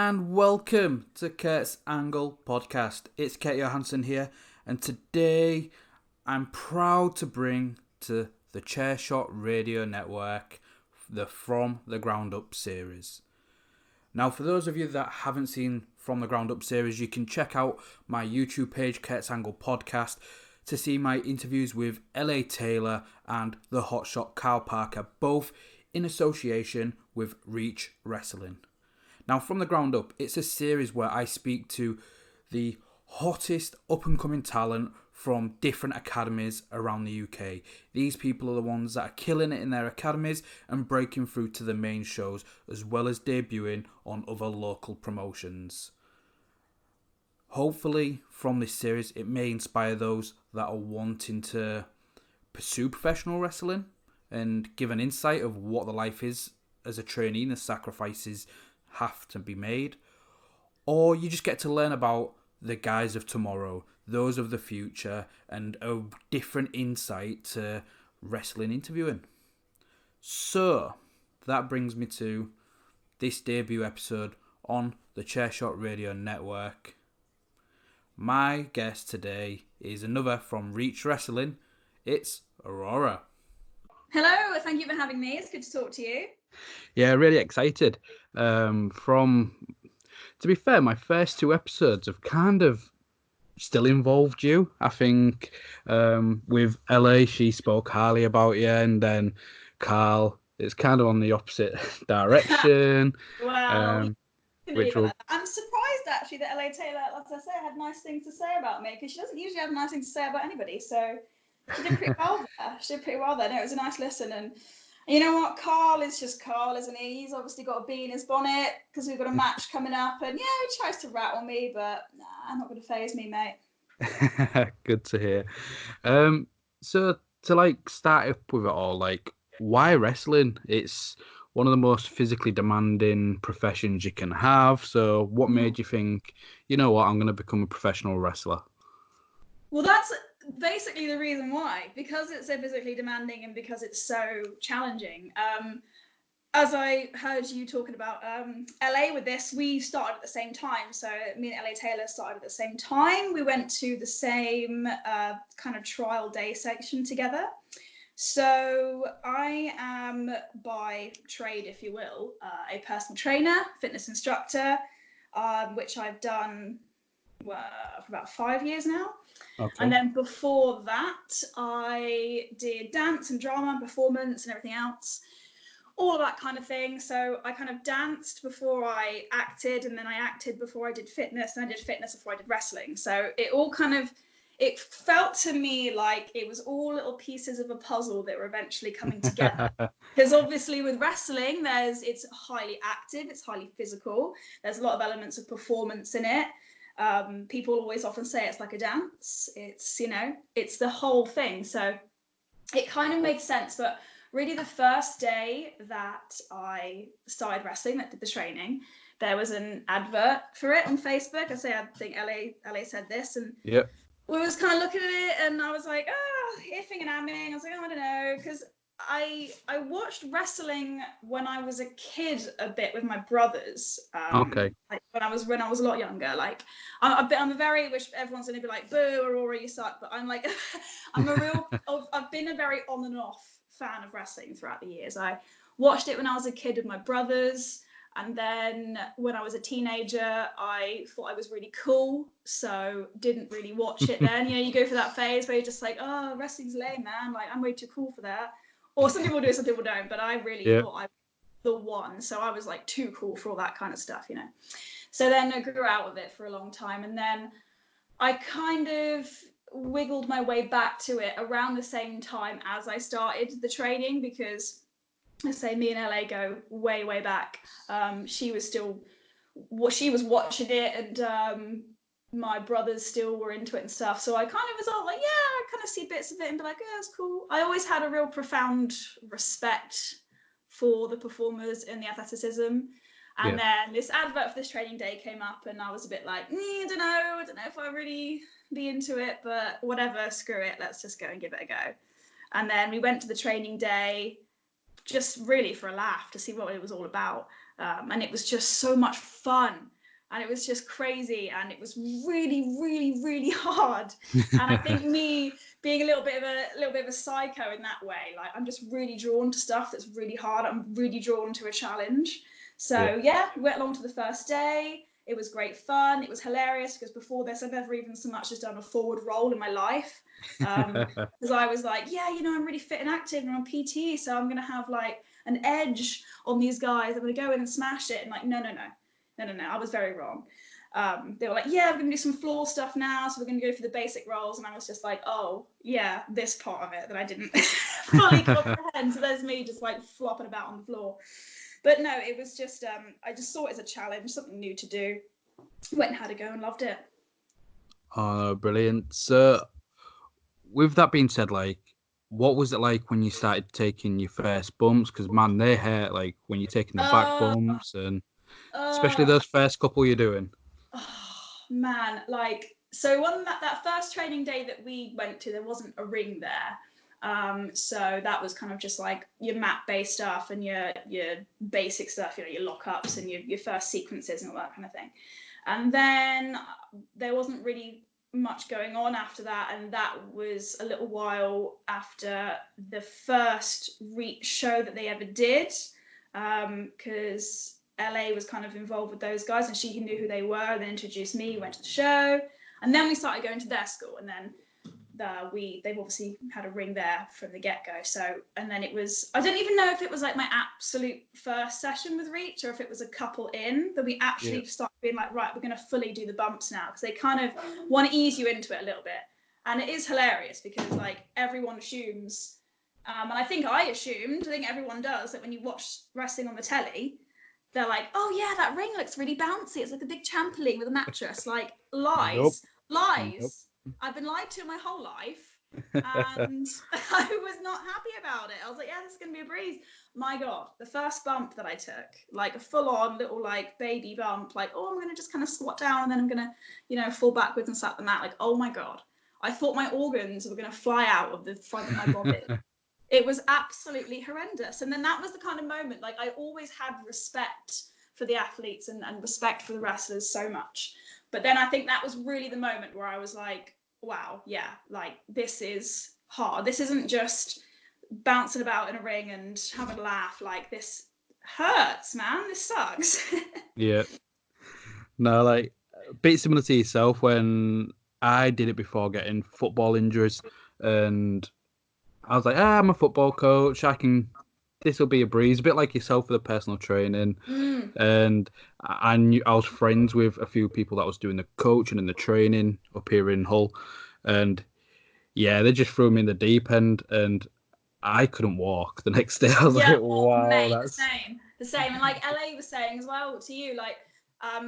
and welcome to Kurt's Angle Podcast. It's Kurt Johansson here, and today I'm proud to bring to the Chairshot Radio Network the From the Ground Up series. Now, for those of you that haven't seen From the Ground Up series, you can check out my YouTube page, Kurt's Angle Podcast, to see my interviews with LA Taylor and the Hotshot Karl Parker, both in association with Reach Wrestling. Now, From the Ground Up, it's a series where I speak to the hottest up-and-coming talent from different academies around the UK. These people are the ones that are killing it in their academies and breaking through to the main shows, as well as debuting on other local promotions. Hopefully, from this series, it may inspire those that are wanting to pursue professional wrestling and give an insight of what the life is as a trainee and the sacrifices have to be made. Or you just get to learn about the guys of tomorrow, those of the future, and a different insight to wrestling interviewing. So, that brings me to this debut episode on the Chairshot Radio Network. My guest today is another from Reach Wrestling. It's Aurora. Hello, thank you for having me. It's good to talk to you. Yeah, really excited. To be fair, my first two episodes have kind of still involved you. I think with LA, she spoke highly about you, and then Karl, it's kind of on the opposite direction. Wow. I'm surprised actually that LA Taylor, as I say, had nice things to say about me, because she doesn't usually have nice things to say about anybody. So she did pretty well there. No, it was a nice listen. And you know what? Karl is just Karl, isn't he? He's obviously got a bee in his bonnet because we've got a match coming up. And yeah, he tries to rattle me, but nah, not going to faze me, mate. Good to hear. So to start up with it all, why wrestling? It's one of the most physically demanding professions you can have. So what made you think, you know what, I'm going to become a professional wrestler? Well, that's basically the reason why, because it's so physically demanding and because it's so challenging. As I heard you talking about LA with this, we started at the same time. So me and LA Taylor started at the same time. We went to the same kind of trial day section together. So I am, by trade, if you will, a personal trainer, fitness instructor, which I've done for about 5 years now. Okay. And then before that, I did dance and drama and performance and everything else, all of that kind of thing. So I kind of danced before I acted, and then I acted before I did fitness, and I did fitness before I did wrestling. So it all it felt to me like it was all little pieces of a puzzle that were eventually coming together. Because obviously with wrestling, it's highly active, it's highly physical. There's a lot of elements of performance in it. People always often say it's like a dance. It's, it's the whole thing. So it kind of makes sense. But really the first day that I started wrestling, that did the training, there was an advert for it on Facebook. I think LA said this, and yep. We was kind of looking at it, and I was like, iffing and amming. I was like, I don't know, because I watched wrestling when I was a kid a bit with my brothers. Okay. When I was a lot younger. I'm very, which everyone's gonna be like, boo, Aurora, you suck. But I'm like, I've been a very on and off fan of wrestling throughout the years. I watched it when I was a kid with my brothers. And then when I was a teenager, I thought I was really cool, so didn't really watch it then. You go for that phase where you're just like, oh, wrestling's lame, man. I'm way too cool for that. Or some people do, some people don't, but I really thought I was the one. So I was too cool for all that kind of stuff, So then I grew out of it for a long time. And then I kind of wiggled my way back to it around the same time as I started the training, because I say me and LA go way, way back. She was watching it, and my brothers still were into it and stuff. So I kind of was all like, yeah, I kind of see bits of it and be like, yeah, that's cool. I always had a real profound respect for the performers and the athleticism. And then this advert for this training day came up, and I was a bit like, I don't know if I really be into it, but whatever, screw it. Let's just go and give it a go. And then we went to the training day, just really for a laugh, to see what it was all about. And it was just so much fun. and it was just crazy, and it was really, really, really hard. And I think me being a little bit of a psycho in that way, like I'm just really drawn to stuff that's really hard. I'm really drawn to a challenge. So yeah, we went along to the first day. It was great fun. It was hilarious because before this, I've never even so much as done a forward roll in my life. Because I was like, yeah, I'm really fit and active and I'm on PT, so I'm gonna have like an edge on these guys. I'm gonna go in and smash it. And like, no. I was very wrong. They were like, yeah, we're gonna do some floor stuff now, so we're gonna go for the basic rolls. And I was just like, oh yeah, this part of it that I didn't fully comprehend. So there's me just like flopping about on the floor. But no, it was just, I just saw it as a challenge, something new to do. Went and had a go and loved it. Oh, brilliant. So, with that being said, like, what was it like when you started taking your first bumps? Because, man, they hurt, like, when you're taking the back bumps, and especially those first couple you're doing. Oh, man, like, so on that first training day that we went to, there wasn't a ring there. So that was kind of just like your mat-based stuff and your basic stuff, your lockups and your first sequences and all that kind of thing. And then there wasn't really much going on after that, and that was a little while after the first show that they ever did, because LA was kind of involved with those guys, and she knew who they were, and then introduced me, went to the show, and then we started going to their school, and then they've obviously had a ring there from the get-go. So, and then it was, I don't even know if it was like my absolute first session with Reach or if it was a couple in that we actually started being like, right, we're going to fully do the bumps now, because they kind of want to ease you into it a little bit. And it is hilarious because like everyone assumes, and I think everyone does, that when you watch wrestling on the telly, they're like, oh yeah, that ring looks really bouncy. It's like a big trampoline with a mattress. Like, lies. Nope. I've been lied to my whole life, and I was not happy about it. I was like, yeah, this is going to be a breeze. My God, the first bump that I took, like a full-on little like baby bump, like, oh, I'm going to just kind of squat down and then I'm going to, fall backwards and slap the mat. Like, oh my God, I thought my organs were going to fly out of the front of my body. It was absolutely horrendous. And then that was the kind of moment, like I always had respect for the athletes and respect for the wrestlers so much. But then I think that was really the moment where I was like, wow, yeah, like this is hard. This isn't just bouncing about in a ring and having a laugh. Like, this hurts, man. This sucks. Yeah. No, like, a bit similar to yourself when I did it before getting football injuries, and I was like, I'm a football coach. This will be a breeze, a bit like yourself with the personal training. And I was friends with a few people that was doing the coaching and the training up here in Hull. And yeah, they just threw me in the deep end, and I couldn't walk the next day. I was like, wow, mate, that's the same. And like LA was saying as well to you, like,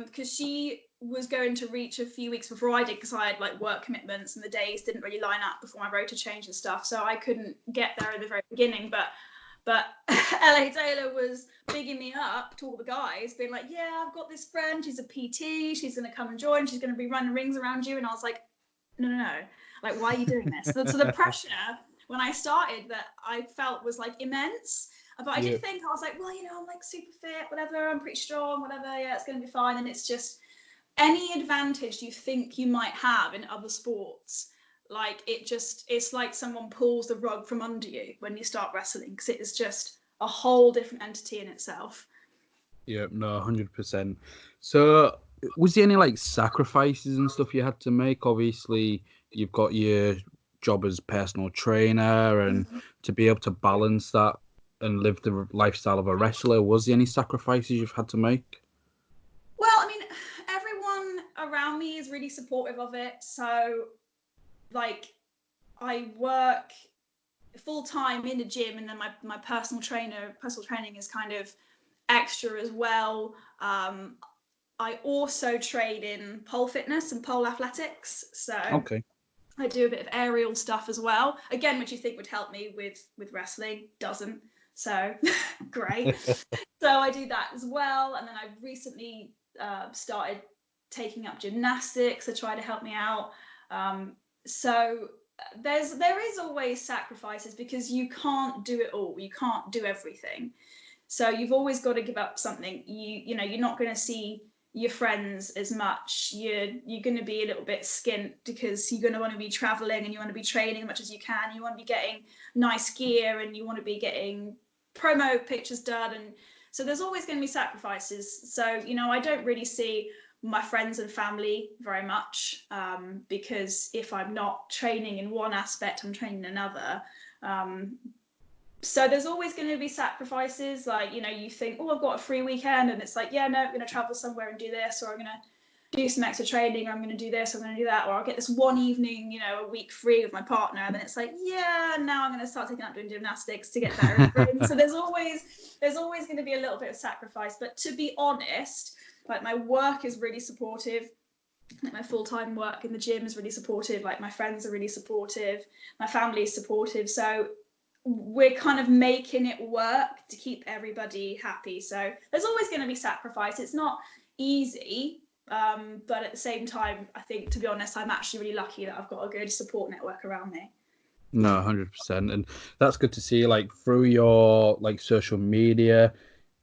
because she was going to Reach a few weeks before I did, because I had like work commitments and the days didn't really line up before my rota change and stuff, so I couldn't get there at the very beginning. But LA Taylor was bigging me up to all the guys, being like, yeah, I've got this friend, she's a PT, she's going to come and join, she's going to be running rings around you. And I was like, no, like, why are you doing this? So the pressure when I started that I felt was like immense. But I did think, I was like, well, I'm like super fit, whatever, I'm pretty strong, whatever, yeah, it's going to be fine. And it's just any advantage you think you might have in other sports, like it's like someone pulls the rug from under you when you start wrestling, because it is just a whole different entity in itself. Yeah, no, 100%. So, was there any like sacrifices and stuff you had to make? Obviously, you've got your job as personal trainer, and to be able to balance that and live the lifestyle of a wrestler, was there any sacrifices you've had to make? Well, I mean, everyone around me is really supportive of it. So, like, I work full time in the gym, and then my personal training is kind of extra as well. I also trade in pole fitness and pole athletics. So Okay. I do a bit of aerial stuff as well. Again, which you think would help me with wrestling, doesn't. So great. So I do that as well. And then I've recently started taking up gymnastics to try to help me out. So there is always sacrifices, because you can't do it all. You can't do everything. So you've always got to give up something. You're not going to see your friends as much. You're going to be a little bit skint because you're going to want to be traveling and you want to be training as much as you can. You want to be getting nice gear and you want to be getting promo pictures done. And so there's always going to be sacrifices. So, you know, I don't really see my friends and family very much because if I'm not training in one aspect, I'm training in another. So there's always going to be sacrifices. Like, you know, you think, oh, I've got a free weekend, and it's like, yeah, no, I'm going to travel somewhere and do this, or I'm going to do some extra training, or I'm going to do this, or I'm going to do that, or I'll get this one evening, you know, a week free with my partner, and then it's like, yeah, now I'm going to start taking up doing gymnastics to get better. So there's always going to be a little bit of sacrifice. But to be honest, like, my work is really supportive. Like, my full-time work in the gym is really supportive. Like, my friends are really supportive. My family is supportive. So we're kind of making it work to keep everybody happy. So there's always going to be sacrifice. It's not easy, but at the same time, I think, to be honest, I'm actually really lucky that I've got a good support network around me. No, 100%. And that's good to see, like, through your, like, social media,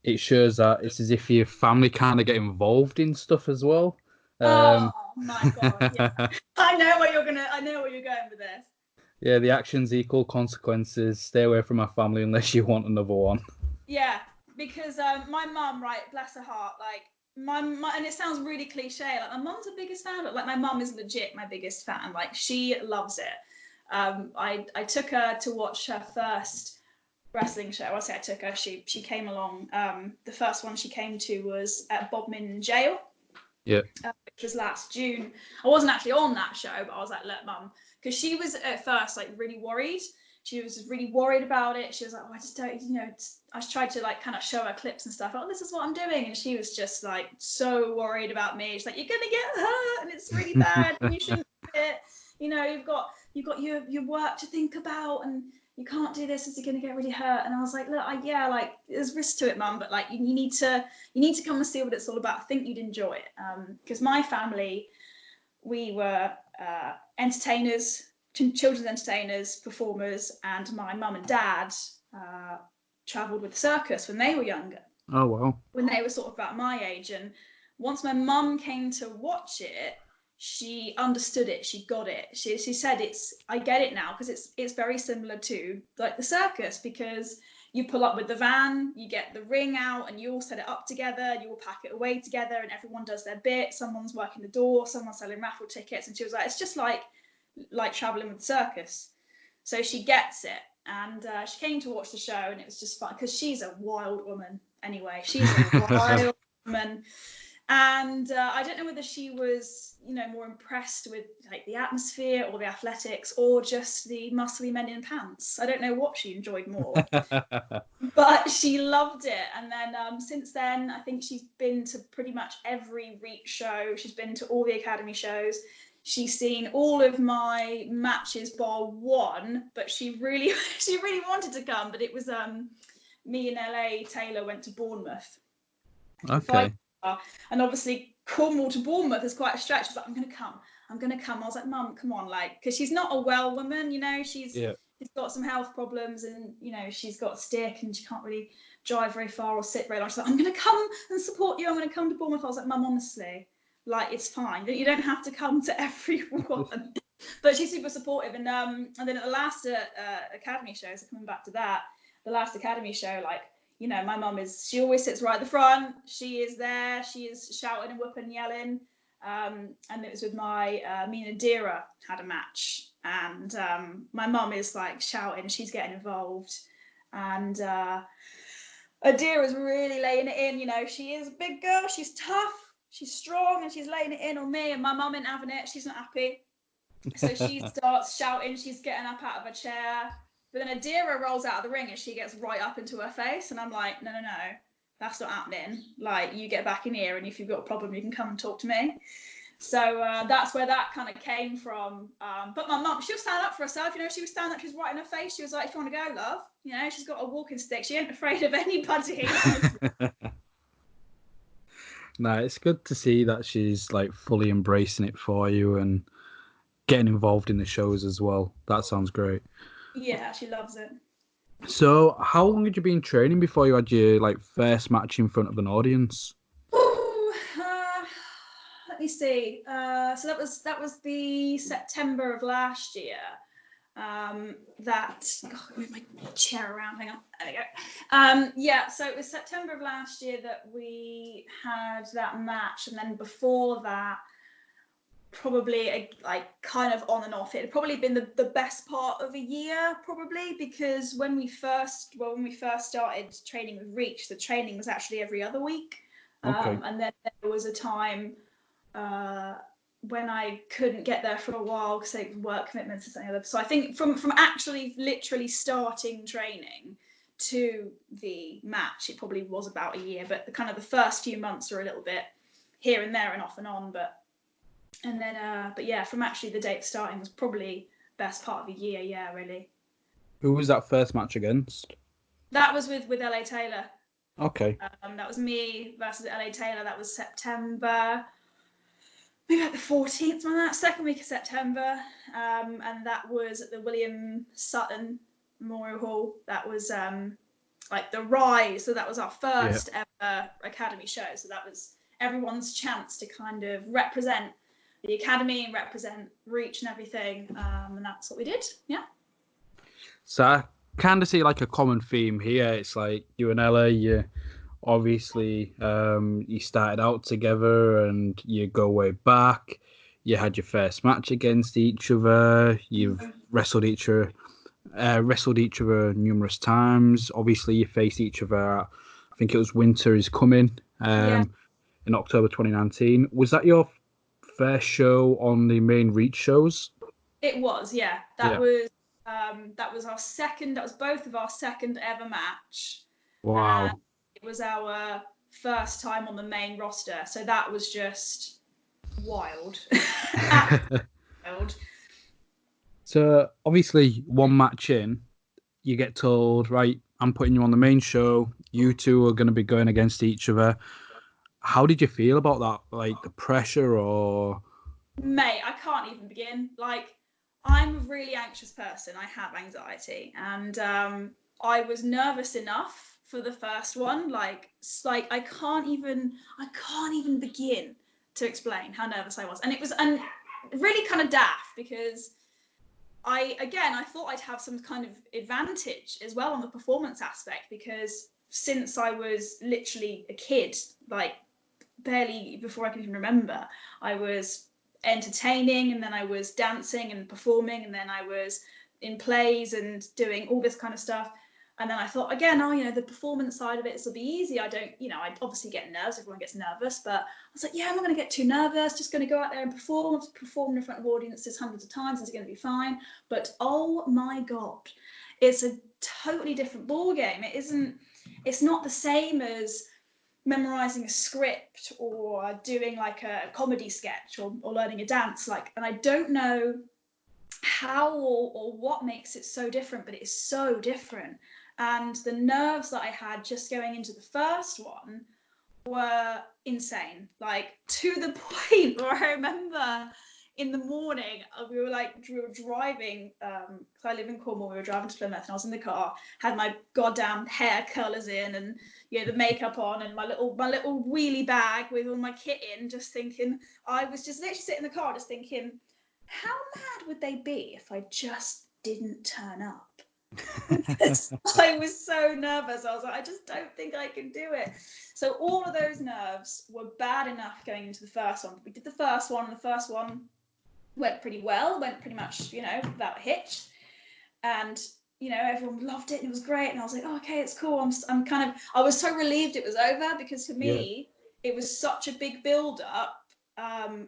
it shows that it's as if your family kind of get involved in stuff as well. Oh my God. Yeah. I know where you're going with this. Yeah, the actions equal consequences. Stay away from my family unless you want another one. Yeah, because my mum, right, bless her heart, like, my and it sounds really cliche, like, my mum's the biggest fan, but like, my mum is legit my biggest fan. Like, she loves it. I took her to watch her first wrestling show. I say I took her. She came along. The first one she came to was at Bodmin Jail. Yeah. Which was last June. I wasn't actually on that show, but I was like, look, mum, because she was at first like really worried. She was really worried about it. She was like, oh, I just don't, you know, I tried to like kind of show her clips and stuff. Oh, this is what I'm doing. And she was just like so worried about me. She's like, you're going to get hurt and it's really bad and you shouldn't do it. You know, you've got your work to think about and you can't do this, you're going to get really hurt. And I was like, look, yeah, like, there's risk to it, mum, but like, you need to come and see what it's all about. I think you'd enjoy it. Because my family, we were entertainers, children's entertainers, performers, and my mum and dad travelled with the circus when they were younger. Oh, wow. When they were sort of about my age. And once my mum came to watch it, she understood it. She got it. She said, I get it now, because it's very similar to like the circus, because you pull up with the van, you get the ring out and you all set it up together, you all pack it away together and everyone does their bit. Someone's working the door, someone's selling raffle tickets. And she was like, it's just like traveling with the circus. So she gets it. And she came to watch the show and it was just fun because she's a wild woman anyway. She's a wild woman. And I don't know whether she was, you know, more impressed with like the atmosphere or the athletics or just the muscly men in pants. I don't know what she enjoyed more, but she loved it. And then since then, I think she's been to pretty much every Reach show. She's been to all the academy shows. She's seen all of my matches bar one, but she really wanted to come. But it was me in LA. Taylor went to Bournemouth. Okay. And obviously Cornwall to Bournemouth is quite a stretch. She's like, I'm gonna come. I was like, Mum, come on, like, because she's not a well woman, you know, she's got some health problems and, you know, she's got a stick and she can't really drive very far or sit very long. She's like, I'm gonna come and support you. I'm gonna come to Bournemouth. I was like, Mum, honestly, like, it's fine. You don't have to come to everyone. But she's super supportive. And then at the last academy show, so coming back to that, the last academy show, like, you know, my mum she always sits right at the front. She is there. She is shouting and whooping and yelling. And it was with me and Adira had a match. And my mum is like shouting. She's getting involved. And Adira's really laying it in. You know, she is a big girl. She's tough. She's strong. And she's laying it in on me. And my mum ain't having it. She's not happy. So she starts shouting. She's getting up out of her chair. But then Adira rolls out of the ring and she gets right up into her face. And I'm like, no, that's not happening. Like, you get back in here and if you've got a problem, you can come and talk to me. So that's where that kind of came from. But my mum, she'll stand up for herself. You know, she was standing up, she was right in her face. She was like, if you want to go, love. You know, she's got a walking stick. She ain't afraid of anybody. No, it's good to see that she's like fully embracing it for you and getting involved in the shows as well. That sounds great. Yeah, she loves it. So, how long had you been training before you had your like first match in front of an audience? me see. So that was the September of last year. Move my chair around. Hang on. There we go. Yeah. So it was September of last year that we had that match, and then before that, probably like kind of on and off. It had probably been the best part of a year, probably, because when we first started training with Reach, the training was actually every other week. Okay. And then there was a time when I couldn't get there for a while because of work commitments and something like that. So I think from actually literally starting training to the match, it probably was about a year, but the first few months were a little bit here and there and off and on, but yeah, from actually the date of starting was probably best part of the year. Yeah, really. Who was that first match against? That was with LA Taylor. Okay. That was me versus LA Taylor. That was September, maybe like the 14th, on that second week of September. And that was at the William Sutton Memorial Hall. That was like the Rise. So that was our first ever Academy show. So that was everyone's chance to kind of represent the Academy and represent Reach and everything. And that's what we did. Yeah. So I kind of see like a common theme here. It's like you and Ella, you obviously you started out together and you go way back. You had your first match against each other. You've wrestled each other numerous times. Obviously, you faced each other. I think it was Winter is Coming in October 2019. Was that your first show on the main Reach shows? It was, yeah. That was our second. That was both of our second ever match. Wow. And it was our first time on the main roster, so that was just wild. Wild. So obviously, one match in, you get told, right, I'm putting you on the main show. You two are going to be going against each other. How did you feel about that? Like the pressure or? Mate, I can't even begin. Like, I'm a really anxious person. I have anxiety, and I was nervous enough for the first one. Like I can't even begin to explain how nervous I was, and it was really kind of daft because I thought I'd have some kind of advantage as well on the performance aspect, because since I was literally a kid, like barely before I can even remember, I was entertaining, and then I was dancing and performing, and then I was in plays and doing all this kind of stuff. And then I thought again, the performance side of it, this will be easy. I obviously get nerves, everyone gets nervous, but I was like, yeah, I'm not going to get too nervous, just going to go out there and perform in front of audiences hundreds of times, it's going to be fine. But oh my God, it's a totally different ball game. It's not the same as memorizing a script or doing like a comedy sketch or learning a dance, and I don't know how or what makes it so different, but it is so different. And the nerves that I had just going into the first one were insane, like to the point where I remember in the morning we were driving, because I live in Cornwall, we were driving to Plymouth, and I was in the car, had my goddamn hair curlers in, and the makeup on, and my little wheelie bag with all my kit in, just thinking, I was just literally sitting in the car just thinking, how mad would they be if I just didn't turn up? I was so nervous. I was like, I just don't think I can do it. So all of those nerves were bad enough going into the first one. We did the first one, and the first one went pretty well, went pretty much, without a hitch. And, everyone loved it, and it was great. And I was like, oh, okay, it's cool. I was so relieved it was over, because for me, it was such a big build up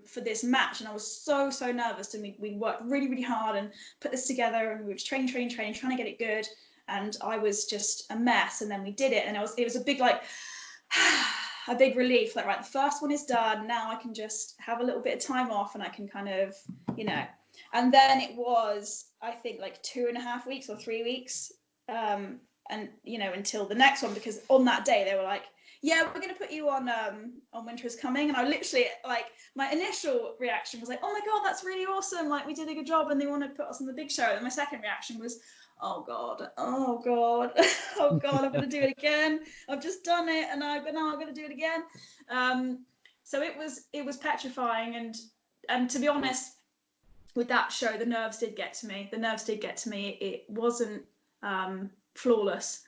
for this match, and I was so nervous, and we worked really, really hard and put this together, and we were training, trying to get it good, and I was just a mess. And then we did it, and it was a big a big relief, right, the first one is done, now I can just have a little bit of time off, and I can kind of, and then it was, I think, 2.5 weeks or 3 weeks, and until the next one, because on that day they were like, yeah, we're going to put you on Winter is Coming. And I literally, my initial reaction was like, oh my God, that's really awesome. We did a good job, and they want to put us on the big show. And my second reaction was, oh God, oh God, I'm going to do it again. I've just done it, and now I'm going to do it again. So it was petrifying, and to be honest, with that show, the nerves did get to me. It wasn't flawless,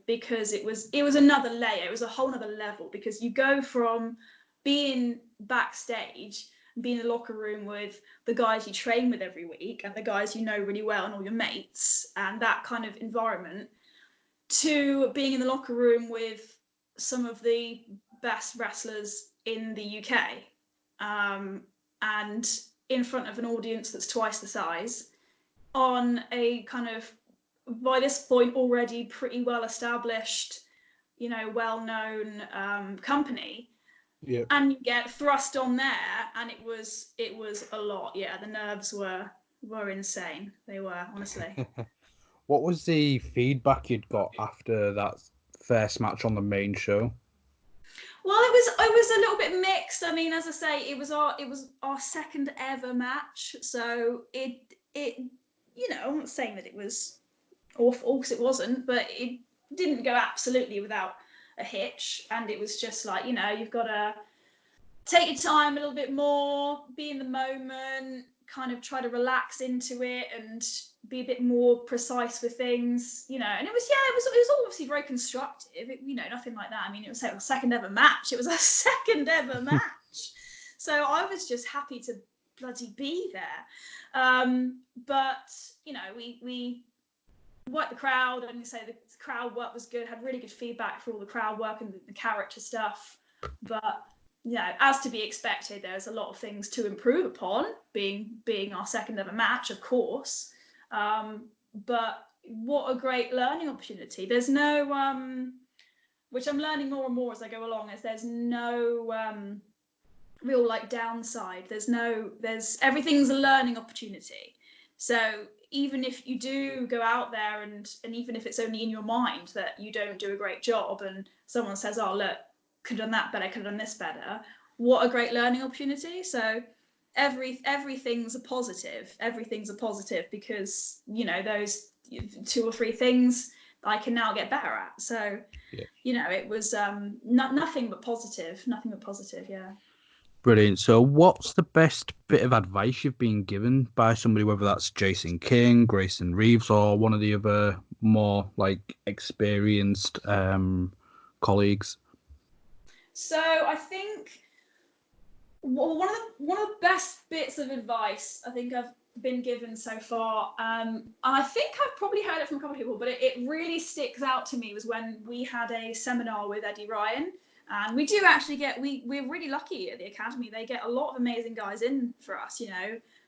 because it was another layer. It was a whole other level, because you go from being backstage, being in the locker room with the guys you train with every week and the guys you know really well and all your mates and that kind of environment, to being in the locker room with some of the best wrestlers in the UK, and in front of an audience that's twice the size, on a kind of, by this point, already pretty well established, well-known company. Yeah. And you get thrust on there, and it was a lot. Yeah, the nerves were insane. They were, honestly. What was the feedback you'd got after that first match on the main show? Well, it was a little bit mixed. I mean, as I say, it was our second ever match, so it I'm not saying that it was awful, because it wasn't, but it didn't go absolutely without a hitch, and it was just like, you've got to take your time a little bit more, be in the moment, kind of try to relax into it and be a bit more precise with things, and it was obviously very constructive, nothing like that. I mean, it was our second ever match. It was our second ever match. So I was just happy to bloody be there. But, we worked the crowd, and say the crowd work was good, had really good feedback for all the crowd work and the character stuff. But as to be expected, there's a lot of things to improve upon, being our second ever match, of course. But what a great learning opportunity. There's no, which I'm learning more and more as I go along, is there's no real downside. There's everything's a learning opportunity. So even if you do go out there and even if it's only in your mind that you don't do a great job and someone says, oh, look, could have done that better, could have done this better, what a great learning opportunity. So everything's a positive, because those 2 or 3 things I can now get better at. So it was nothing but positive. Yeah. Brilliant. So what's the best bit of advice you've been given by somebody, whether that's Jason King, Grayson Reeves, or one of the other more experienced colleagues? So I think one of the best bits of advice I think I've been given so far, and I think I've probably heard it from a couple of people, but it really sticks out to me, was when we had a seminar with Eddie Ryan. And we do actually we're really lucky at the Academy. They get a lot of amazing guys in for us,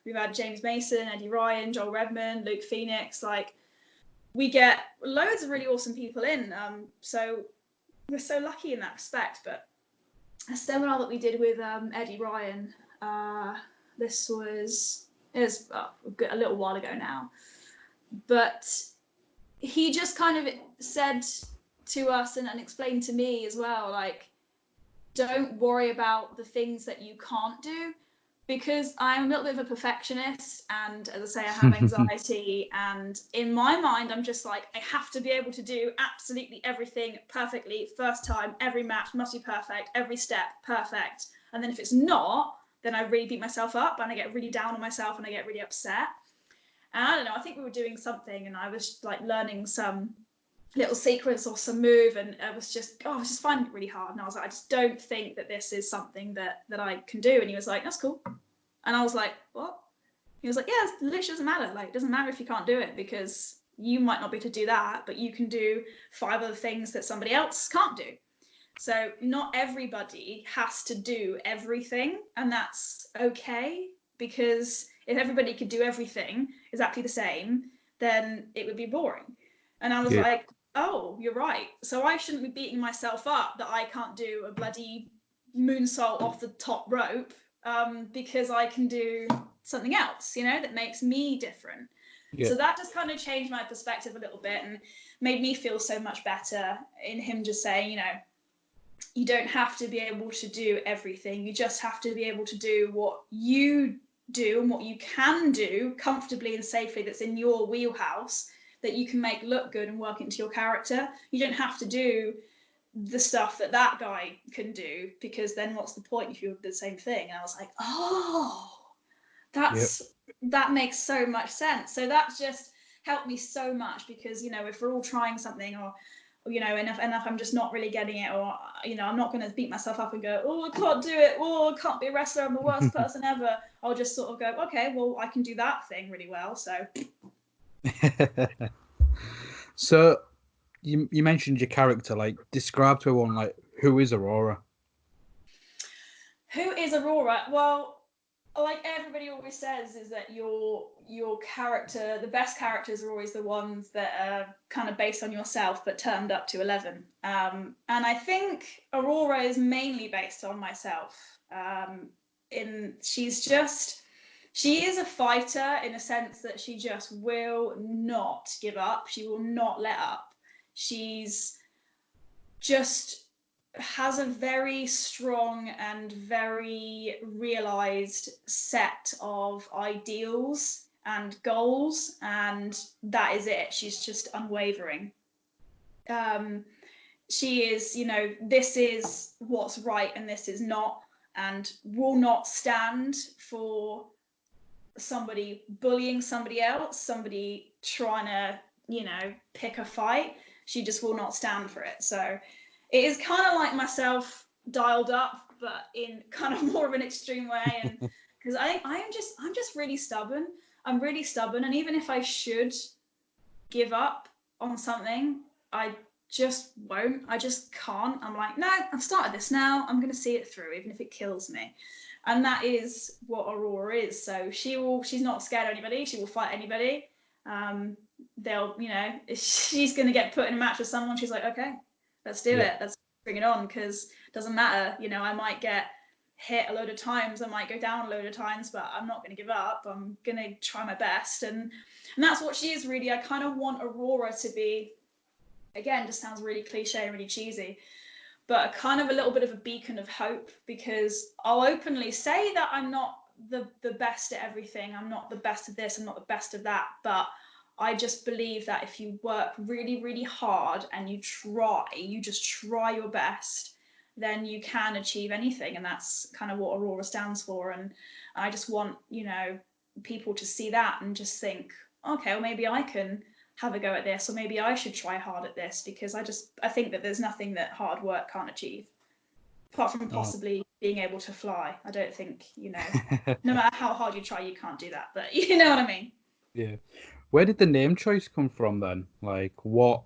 We've had James Mason, Eddie Ryan, Joel Redmond, Luke Phoenix. We get loads of really awesome people in. So we're so lucky in that respect. But a seminar that we did with Eddie Ryan, this was a little while ago now. But he just kind of said to us and explained to me as well, don't worry about the things that you can't do, because I'm a little bit of a perfectionist, and as I say, I have anxiety, and in my mind I'm just I have to be able to do absolutely everything perfectly first time. Every match must be perfect, every step perfect, and then if it's not, then I really beat myself up and I get really down on myself and I get really upset. And I don't know, I think we were doing something and I was learning some little sequence or some move, and I was just finding it really hard, and I was like, I just don't think that this is something that I can do. And he was like, that's cool. And I was like, what? He was like, yeah, it literally doesn't matter. It doesn't matter if you can't do it, because you might not be able to do that, but you can do 5 other things that somebody else can't do. So not everybody has to do everything, and that's okay, because if everybody could do everything exactly the same, then it would be boring. And I was like, oh, you're right. So I shouldn't be beating myself up that I can't do a bloody moonsault off the top rope, because I can do something else, that makes me different. Yeah. So that just kind of changed my perspective a little bit and made me feel so much better, in him just saying, you don't have to be able to do everything. You just have to be able to do what you do and what you can do comfortably and safely, that's in your wheelhouse, that you can make look good and work into your character. You don't have to do the stuff that guy can do, because then what's the point if you're the same thing? And I was like, oh, that makes so much sense. So that's just helped me so much, because, you know, if we're all trying something, or, you know, and if I'm just not really getting it, or, you know, I'm not going to beat myself up and go, oh, I can't do it, oh, I can't be a wrestler, I'm the worst person ever. I'll just sort of go, okay, well, I can do that thing really well, so. So you mentioned your character, like, describe to everyone, like, who is Aurora? Who is Aurora? Well, like everybody always says, is that your character, the best characters are always the ones that are kind of based on yourself but turned up to 11. And I think Aurora is mainly based on myself. She is a fighter in a sense that she just will not give up. She will not let up. She's just has a very strong and very realized set of ideals and goals, and that is it. She's just unwavering. She is, you know, this is what's right and this is not, and will not stand for somebody bullying somebody else, somebody trying to, you know, pick a fight. She just will not stand for it. So it is kind of like myself dialed up, but in kind of more of an extreme way. And because I'm just really stubborn. I'm really stubborn, and even if I should give up on something, I just won't. I just can't. I'm like, no, I've started this now. I'm going to see it through, even if it kills me. And that is what Aurora is. So she's not scared of anybody. She will fight anybody. They'll, you know, if she's going to get put in a match with someone, she's like, okay, let's do it. Let's bring it on, because it doesn't matter. You know, I might get hit a load of times. I might go down a load of times, but I'm not going to give up. I'm going to try my best. And that's what she is, really. I kind of want Aurora to be, again, just sounds really cliche and really cheesy, but a kind of a little bit of a beacon of hope, because I'll openly say that I'm not the best at everything. I'm not the best at this. I'm not the best of that. But I just believe that if you work really, really hard and you just try your best, then you can achieve anything. And that's kind of what Aurora stands for. And I just want, you know, people to see that and just think, okay, well, maybe I can have a go at this, or maybe I should try hard at this, because I think that there's nothing that hard work can't achieve, apart from possibly being able to fly. I don't think, you know, no matter how hard you try, you can't do that, but you know what I mean? Yeah. Where did the name choice come from then? Like, what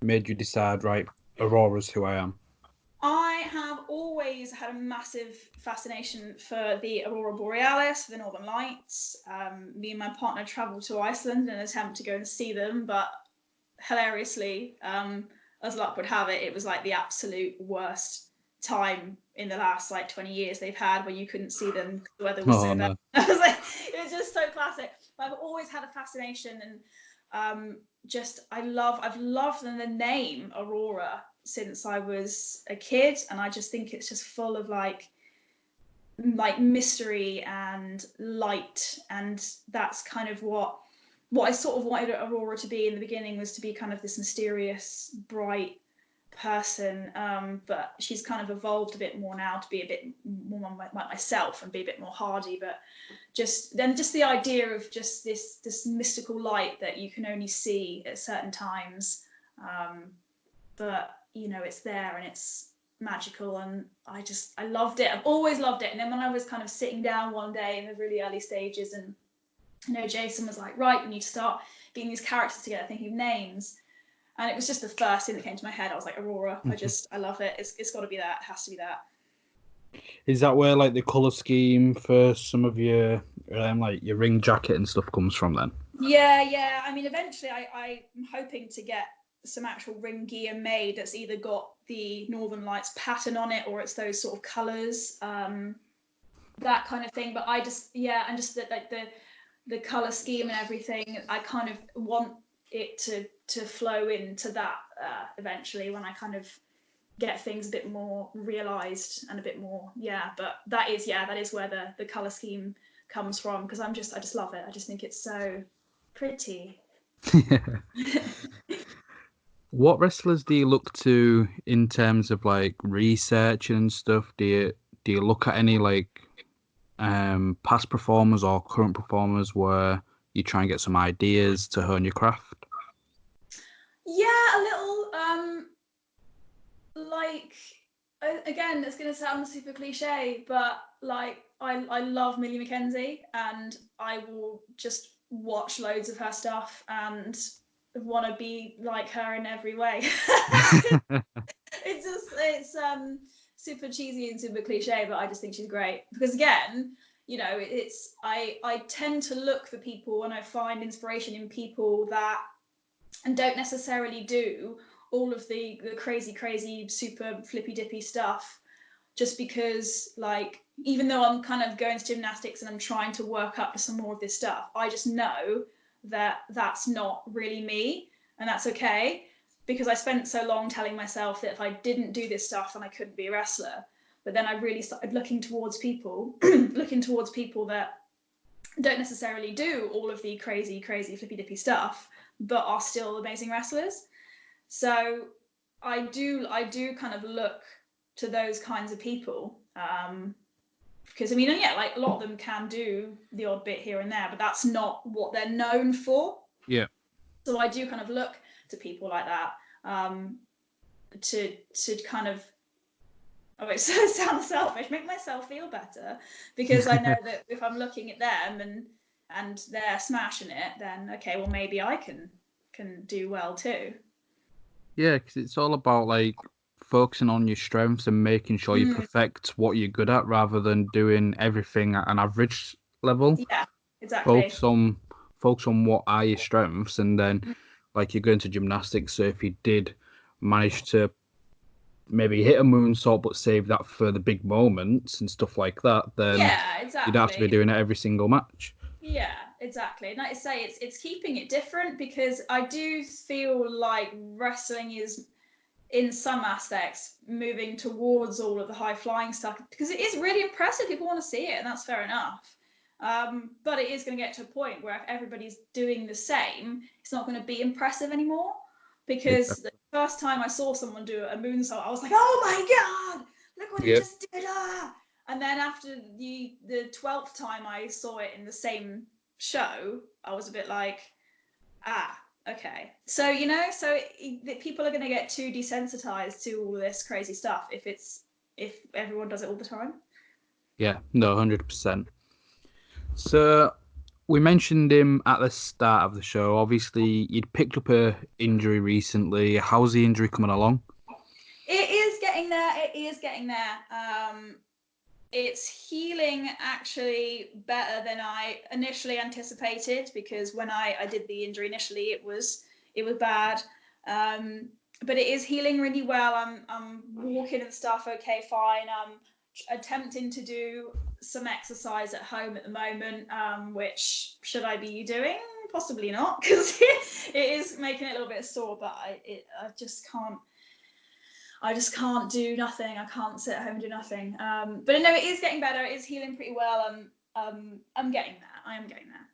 made you decide, right, Aurora's who I am? I have always had a massive fascination for the Aurora Borealis, the Northern Lights. Me and my partner travelled to Iceland in an attempt to go and see them, but hilariously, as luck would have it, it was like the absolute worst time in the last like 20 years they've had, where you couldn't see them because the weather was so bad. I was like, it was just so classic. But I've always had a fascination, and I've loved the name Aurora since I was a kid, and I just think it's just full of like mystery and light, and that's kind of what I sort of wanted Aurora to be in the beginning, was to be kind of this mysterious, bright person, but she's kind of evolved a bit more now to be a bit more like myself and be a bit more hardy, but just the idea of just this mystical light that you can only see at certain times, but you know, it's there and it's magical, and I loved it. I've always loved it. And then when I was kind of sitting down one day in the really early stages, and you know, Jason was like, right, we need to start getting these characters together, thinking of names. And it was just the first thing that came to my head. I was like, Aurora. I love it. It's got to be that. It has to be that. Is that where like the colour scheme for some of your like your ring jacket and stuff comes from then? Yeah. I mean, eventually I'm hoping to get some actual ring gear made that's either got the Northern Lights pattern on it, or it's those sort of colours, that kind of thing. But and just like the colour scheme and everything, I kind of want it to flow into that eventually, when I kind of get things a bit more realised and a bit more, but that is where the colour scheme comes from, because I just love it. I just think it's so pretty. What wrestlers do you look to in terms of like research and stuff? Do you look at any like past performers or current performers where you try and get some ideas to hone your craft? Yeah, a little. Like, again, it's gonna sound super cliche, but like I love Millie McKenzie, and I will just watch loads of her stuff and want to be like her in every way. It's super cheesy and super cliche, but I just think she's great because again, I tend to look for people and I find inspiration in people that and don't necessarily do all of the crazy super flippy dippy stuff just because, like, even though I'm kind of going to gymnastics and I'm trying to work up to some more of this stuff, I just know that that's not really me, and that's okay, because I spent so long telling myself that if I didn't do this stuff then I couldn't be a wrestler. But then I really started looking towards people that don't necessarily do all of the crazy flippy dippy stuff but are still amazing wrestlers. So I do kind of look to those kinds of people, because I mean, yeah, like a lot of them can do the odd bit here and there, but that's not what they're known for. Yeah. So I do kind of look to people like that, to kind of, oh, it sounds selfish, make myself feel better, because I know that if I'm looking at them and they're smashing it, then okay, well maybe I can do well too. Yeah, because it's all about like focusing on your strengths and making sure you perfect what you're good at rather than doing everything at an average level. Yeah, exactly. Focus on what are your strengths, and then like you're going to gymnastics. So if you did manage to maybe hit a moonsault but save that for the big moments and stuff like that, then Yeah, you don't have to be exactly. doing it every single match. Yeah, exactly. And like I say, it's keeping it different, because I do feel like wrestling is, in some aspects, moving towards all of the high flying stuff, because it is really impressive. People want to see it, and that's fair enough. But it is going to get to a point where if everybody's doing the same, it's not going to be impressive anymore. Because the first time I saw someone do a moonsault, I was like, "Oh my god, look what he just did!" Ah! And then after the 12th time I saw it in the same show, I was a bit like, okay. So, people are going to get too desensitized to all this crazy stuff if everyone does it all the time. Yeah, no, 100%. So we mentioned him at the start of the show. Obviously, you'd picked up a injury recently. How's the injury coming along? It is getting there. It's healing actually better than I initially anticipated, because when I did the injury initially, it was bad. But it is healing really well. I'm walking and stuff okay, fine. I'm attempting to do some exercise at home at the moment, which should I be doing? Possibly not, because it is making it a little bit sore, but I just can't. I just can't do nothing. I can't sit at home and do nothing. But no, it is getting better. It is healing pretty well. I'm getting there. I am getting there.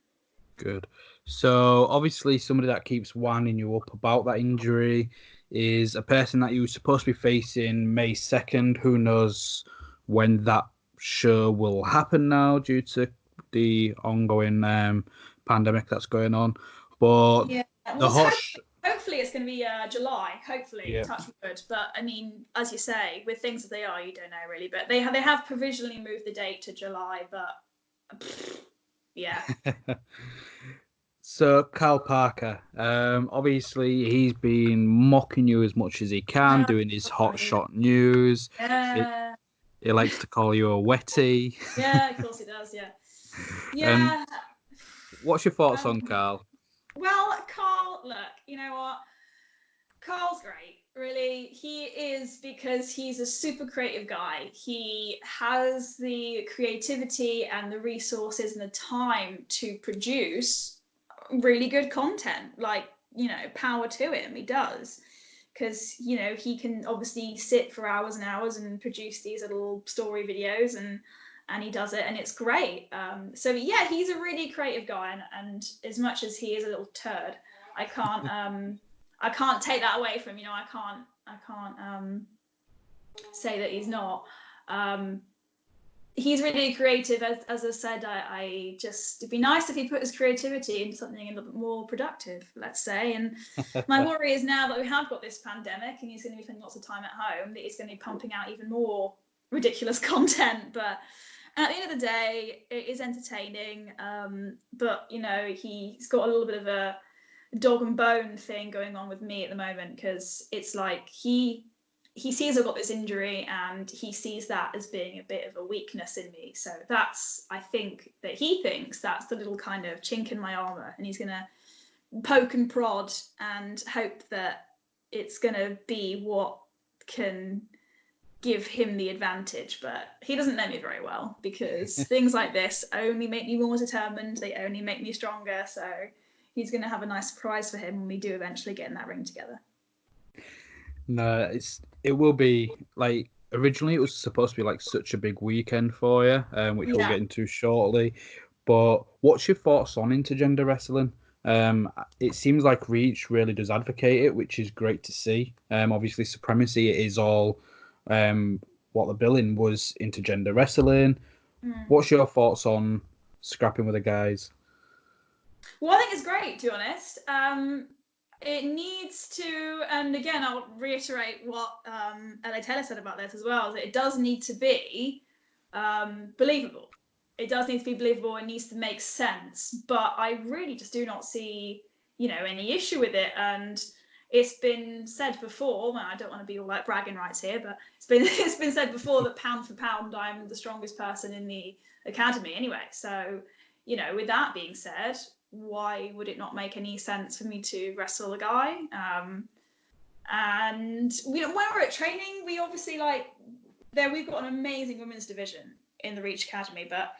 Good. So obviously somebody that keeps winding you up about that injury is a person that you were supposed to be facing May 2nd. Who knows when that show will happen now due to the ongoing pandemic that's going on. But yeah, well, hopefully it's going to be July. Hopefully, yeah. touch wood. But I mean, as you say, with things as they are, you don't know really. But they have provisionally moved the date to July. But yeah. So Karl Parker, obviously he's been mocking you as much as he can, doing his Hotshot news. Yeah. He likes to call you a wetty. Yeah, of course he does. Yeah. And Yeah. what's your thoughts on Karl? Well, Karl, look, you know what? Karl's great, really. He is, because he's a super creative guy. He has the creativity and the resources and the time to produce really good content. Like, power to him. He does. Because, he can obviously sit for hours and hours and produce these little story videos, and he does it, and it's great. So yeah, he's a really creative guy, and as much as he is a little turd, I can't I can't take that away from him. I can't say that he's not. He's really creative, as I said. I just, it'd be nice if he put his creativity into something a little bit more productive, let's say. And my worry is now that we have got this pandemic and he's going to be spending lots of time at home, that he's going to be pumping out even more ridiculous content. But at the end of the day, it is entertaining. But he's got a little bit of a dog and bone thing going on with me at the moment, because it's like he sees I've got this injury and he sees that as being a bit of a weakness in me. So I think that he thinks that's the little kind of chink in my armor, and he's going to poke and prod and hope that it's going to be what can give him the advantage. But he doesn't know me very well, because things like this only make me more determined. They only make me stronger. So he's going to have a nice surprise for him when we do eventually get in that ring together. No, it will be like, originally it was supposed to be like such a big weekend for you, which we'll get into shortly. But what's your thoughts on intergender wrestling? It seems like Reach really does advocate it, which is great to see. Obviously, Supremacy is all what the billing was intergender wrestling. What's your thoughts on scrapping with the guys? Well, I think it's great, to be honest. It needs to, and again, I'll reiterate what LA Taylor said about this as well, that it does need to be believable. It does need to be believable. It needs to make sense. But I really just do not see, any issue with it. And it's been said before, well, I don't want to be all like bragging rights here, but it's been said before that pound for pound, I'm the strongest person in the academy anyway. So, with that being said, why would it not make any sense for me to wrestle a guy? And when we're at training, we obviously we've got an amazing women's division in the Reach Academy, but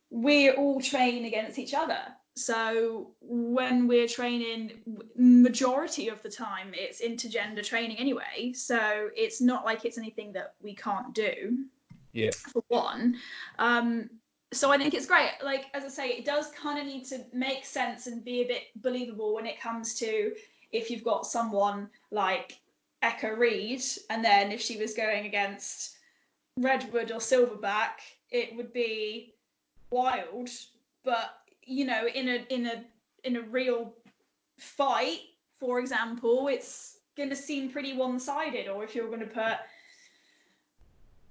we all train against each other. So when we're training, majority of the time it's intergender training anyway. So it's not like it's anything that we can't do. Yeah. For one. So I think it's great. Like, as I say, it does kind of need to make sense and be a bit believable when it comes to if you've got someone like Echo Reed, and then if she was going against Redwood or Silverback, it would be wild. But in a real fight, for example, it's going to seem pretty one-sided. Or if you're going to put,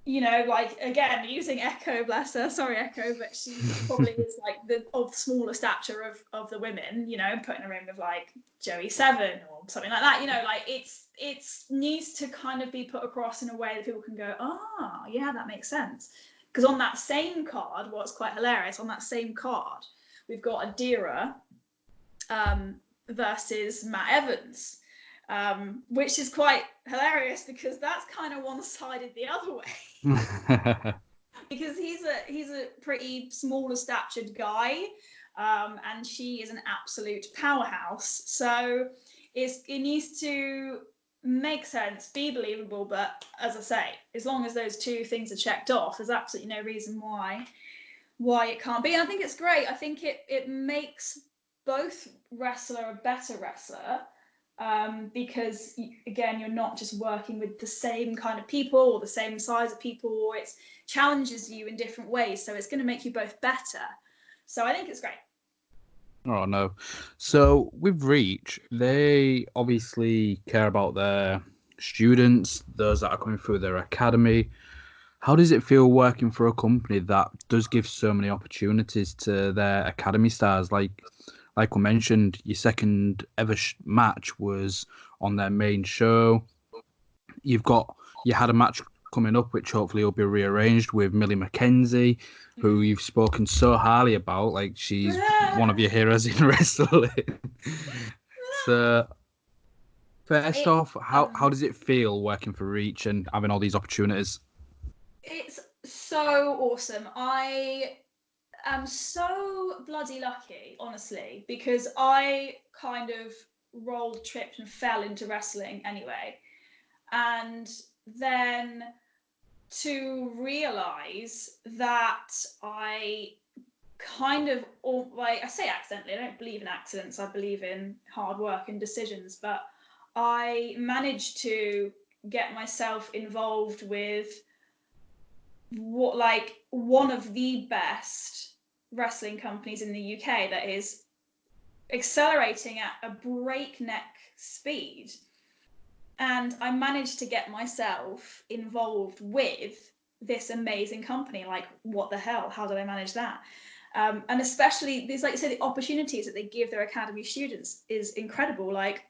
again, using Echo, bless her, sorry Echo, but she probably is of smaller stature of the women, putting her in with Joey Seven or something like that, it needs to kind of be put across in a way that people can go, yeah, that makes sense. Because on that same card, what's quite hilarious, on that same card, we've got Adira versus Matt Evans. Which is quite hilarious because that's kind of one-sided the other way. Because he's a pretty smaller statured guy, and she is an absolute powerhouse. So it needs to make sense, be believable, but as I say, as long as those two things are checked off, there's absolutely no reason why it can't be. And I think it's great. I think it makes both wrestler a better wrestler. Because again, you're not just working with the same kind of people or the same size of people, or it challenges you in different ways, so it's going to make you both better. So I think it's great. Oh no. So with Reach, they obviously care about their students, those that are coming through their academy. How does it feel working for a company that does give so many opportunities to their academy stars? Like we mentioned, your second ever match was on their main show. You had a match coming up, which hopefully will be rearranged, with Millie McKenzie, who you've spoken so highly about. Like, she's one of your heroes in wrestling. So, first off, how does it feel working for Reach and having all these opportunities? It's so awesome. I am so bloody lucky, honestly, because I kind of rolled, tripped and fell into wrestling anyway. And then to realize that I kind of, I say accidentally, I don't believe in accidents, I believe in hard work and decisions, but I managed to get myself involved with one of the best wrestling companies in the UK that is accelerating at a breakneck speed. And I managed to get myself involved with this amazing company. Like, what the hell? How did I manage that? And especially these, like you said, the opportunities that they give their academy students is incredible. Like,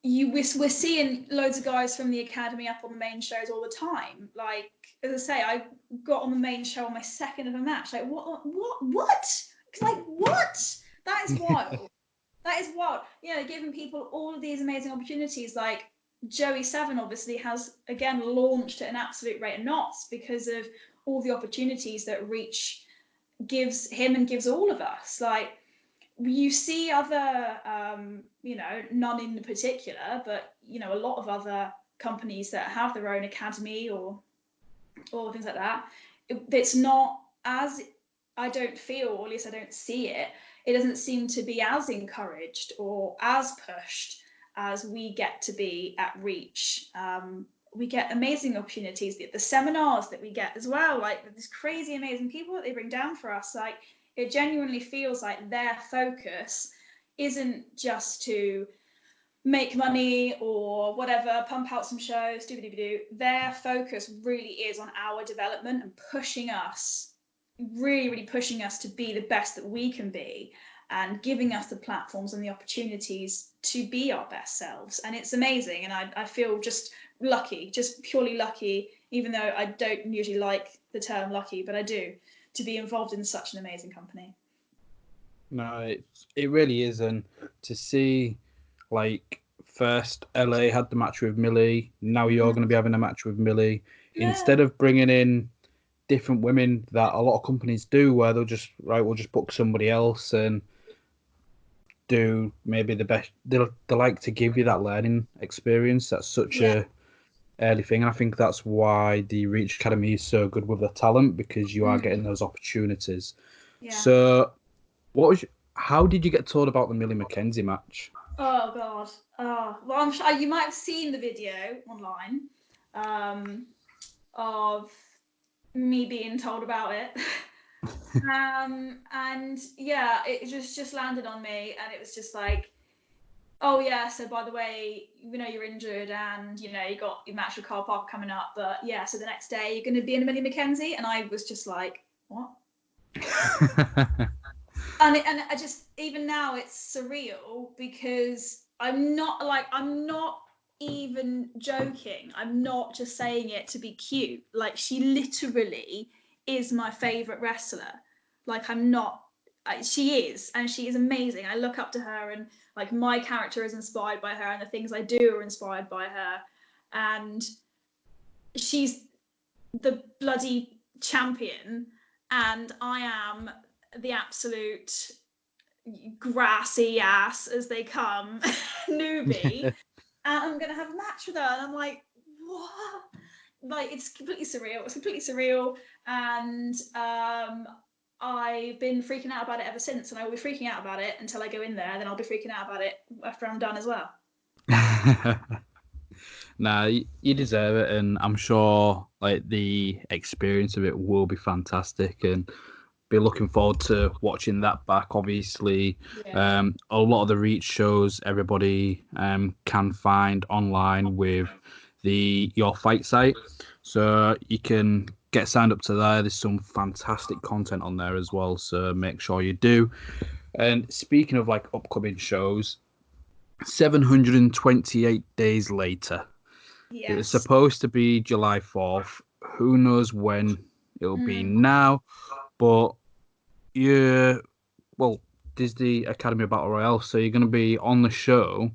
we're seeing loads of guys from the academy up on the main shows all the time. Like, as I say, I got on the main show on my second of a match. Like, what? Like, what? That is wild. That is wild. You know, giving people all of these amazing opportunities. Like, Joey Seven obviously has, again, launched at an absolute rate of knots because of all the opportunities that Reach gives him and gives all of us. Like, you see other, you know, none in particular, but, you know, a lot of other companies that have their own academy or things like that. It's not as, I don't feel, or at least I don't see it, it doesn't seem to be as encouraged or as pushed as we get to be at Reach. We get amazing opportunities, the seminars that we get as well, like these crazy amazing people that they bring down for us. Like, it genuinely feels like their focus isn't just to make money or whatever, pump out some shows, do. Their focus really is on our development and pushing us, really pushing us to be the best that we can be, and giving us the platforms and the opportunities to be our best selves. And it's amazing. And I feel just lucky, just purely lucky, even though I don't usually like the term lucky, but I do, to be involved in such an amazing company. No, it really is. And to see, like, first LA had the match with Millie, now you're going to be having a match with Millie. Yeah. Instead of bringing in different women that a lot of companies do, where they'll just, we'll just book somebody else and do maybe the best. They like to give you that learning experience. That's such a early thing. And I think that's why the Reach Academy is so good with the talent, because you are getting those opportunities. Yeah. So how did you get told about the Millie McKenzie match? Oh God. Well, I'm sure you might have seen the video online of me being told about it. And yeah, it just landed on me, and it was just like, oh yeah, so by the way, you know, you're injured, and you know, you got your match with Karl Parker coming up, but yeah, so the next day you're going to be in Millie McKenzie. And I was just like, what? And I just, even now it's surreal, because I'm not even joking. I'm not just saying it to be cute. Like, she literally is my favorite wrestler. Like, she is, and she is amazing. I look up to her, and like, my character is inspired by her, and the things I do are inspired by her. And she's the bloody champion, and I am the absolute grassy ass as they come newbie. And I'm gonna have a match with her, and I'm like, what? Like, it's completely surreal. And I've been freaking out about it ever since, and I will be freaking out about it until I go in there, and then I'll be freaking out about it after I'm done as well. Nah, you deserve it, and I'm sure like the experience of it will be fantastic, and be looking forward to watching that back. Obviously, a lot of the Reach shows everybody can find online with your fight site, so you can get signed up to there. There's some fantastic content on there as well, so make sure you do. And speaking of like upcoming shows, 728 days later. Yes. It was supposed to be July 4th. Who knows when it'll be now, but there's the Academy Battle Royale, so you're going to be on the show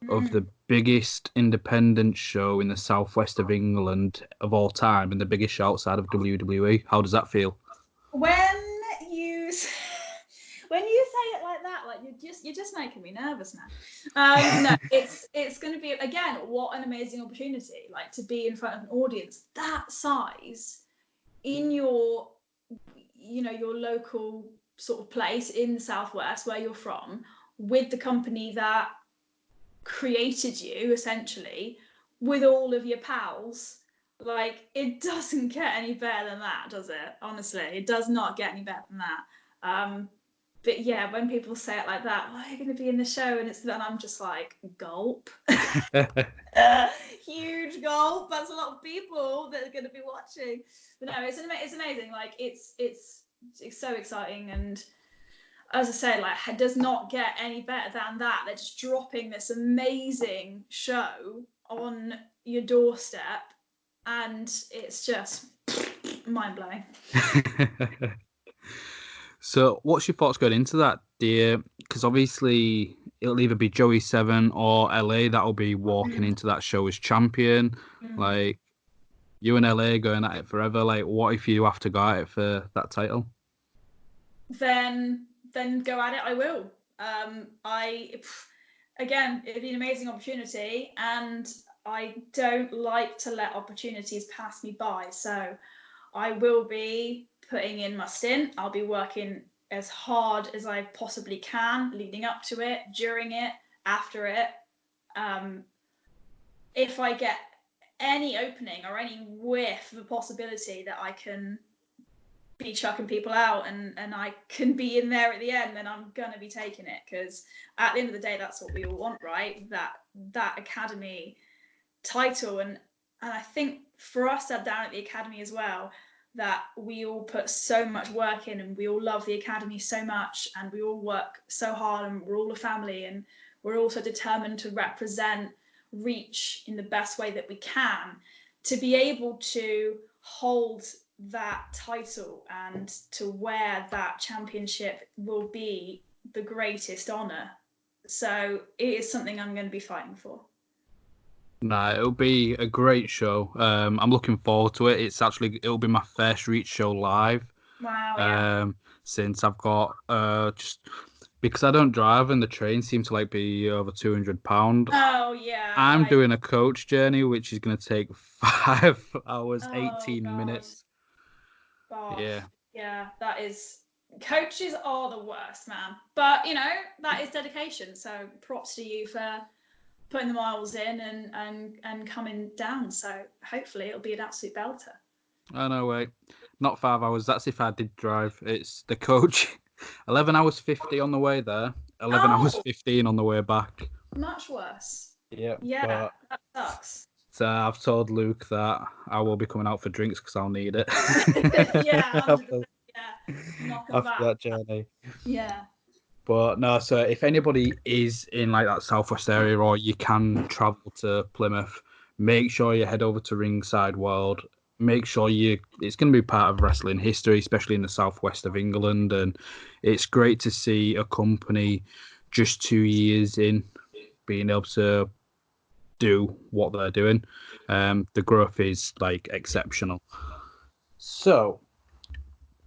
of the biggest independent show in the southwest of England of all time, and the biggest show outside of WWE. How does that feel? When you say it like that, like, you're just making me nervous now. No, it's going to be, again, what an amazing opportunity, like, to be in front of an audience that size in your local sort of place in the southwest where you're from, with the company that created you essentially with all of your pals. Like, it doesn't get any better than that, does it? Honestly, it does not get any better than that. But yeah, when people say it like that, oh, you're going to be in the show, and I'm just like, gulp. Huge gulp. That's a lot of people that are going to be watching. But no, it's amazing. Like, it's so exciting, and as I say, like, it does not get any better than that. They're just dropping this amazing show on your doorstep, and it's just mind-blowing. So what's your thoughts going into that, dear? Because obviously it'll either be Joey 7 or LA that'll be walking into that show as champion. Like, you and LA going at it forever. Like, what if you have to go at it for that title? Then go at it. I will. Again, it'd be an amazing opportunity, and I don't like to let opportunities pass me by. So I will be putting in my stint. I'll be working as hard as I possibly can, leading up to it, during it, after it. If I get any opening or any whiff of a possibility that I can be chucking people out and I can be in there at the end, then I'm gonna be taking it, because at the end of the day, that's what we all want, right? That academy title, and I think for us down at the academy as well, that we all put so much work in, and we all love the academy so much, and we all work so hard, and we're all a family, and we're also determined to represent Reach in the best way that we can, to be able to hold that title and to wear that championship will be the greatest honor. So it is something I'm going to be fighting for. Nah, it'll be a great show. I'm looking forward to it. It'll be my first Reach show live. Wow. Yeah. Since I've got just because I don't drive and the train seems to like be over £200. Oh yeah. I'm doing a coach journey, which is going to take 5 hours, 18 God. minutes. Gosh. Yeah. Yeah, that is. Coaches are the worst, man. But that is dedication. So props to you for putting the miles in and coming down. So hopefully it'll be an absolute belter. Oh no, wait, not 5 hours. That's if I did drive. It's the coach. 11 hours 50 on the way there. 11 hours 15 on the way back. Much worse. Yeah. Yeah, that sucks. So I've told Luke that I will be coming out for drinks because I'll need it. Yeah, after that journey. Yeah. But no, so if anybody is in like that southwest area, or you can travel to Plymouth, make sure you head over to Ringside World. Make sure it's going to be part of wrestling history, especially in the southwest of England. And it's great to see a company just 2 years in being able to do what they're doing. The growth is like exceptional. So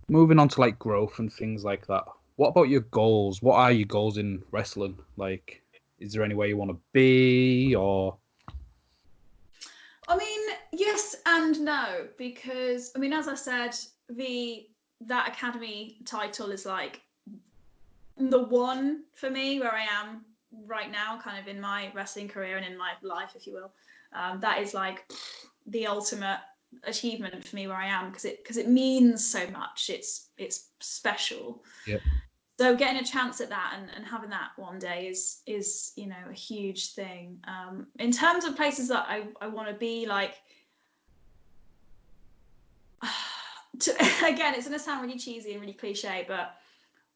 moving on to like growth and things like that. What about your goals? What are your goals in wrestling? Like, is there any way you want to be, or? I mean, yes and no, because I mean, as I said, that academy title is like the one for me where I am right now, kind of in my wrestling career and in my life, if you will. That is like the ultimate achievement for me where I am, because it means so much. It's special. Yep. So getting a chance at that and having that one day is a huge thing. In terms of places that I want to be, like, again, it's going to sound really cheesy and really cliche, but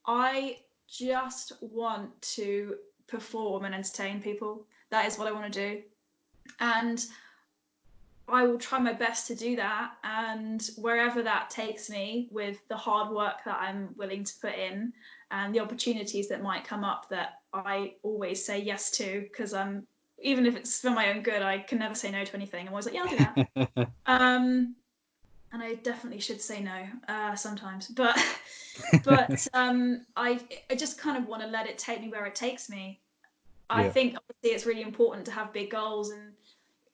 I just want to perform and entertain people. That is what I want to do. And I will try my best to do that. And wherever that takes me, with the hard work that I'm willing to put in and the opportunities that might come up that I always say yes to, because even if it's for my own good, I can never say no to anything. I'm always like, yeah, I'll do that. And I definitely should say no sometimes, but I just kind of want to let it take me where it takes me. I think obviously it's really important to have big goals, and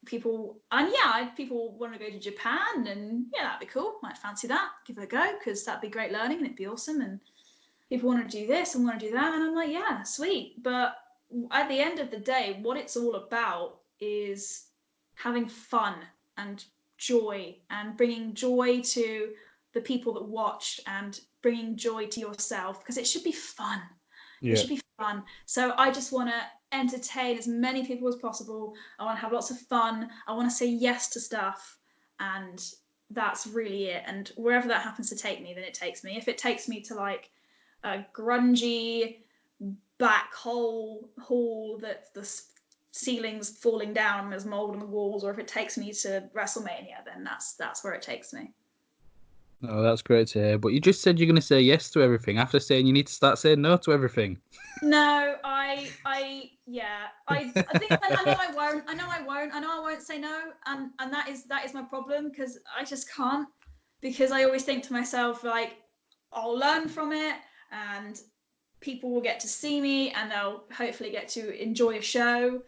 people want to go to Japan, and yeah, that'd be cool. Might fancy that, give it a go, because that'd be great learning and it'd be awesome. And people want to do this and want to do that, and I'm like, yeah, sweet, but at the end of the day, what it's all about is having fun and joy, and bringing joy to the people that watched, and bringing joy to yourself, because it should be fun. It should be fun. So I just want to entertain as many people as possible. I want to have lots of fun. I want to say yes to stuff, and that's really it. And wherever that happens to take me, then it takes me. If it takes me to like a grungy back hall that the ceiling's falling down and there's mold on the walls, or if it takes me to WrestleMania, then that's where it takes me. Oh, that's great to hear. But you just said you're going to say yes to everything after saying you need to start saying no to everything. No, I think I know I won't. I know I won't say no, and that is my problem, because I just can't, because I always think to myself, like, I'll learn from it, and people will get to see me, and they'll hopefully get to enjoy a show,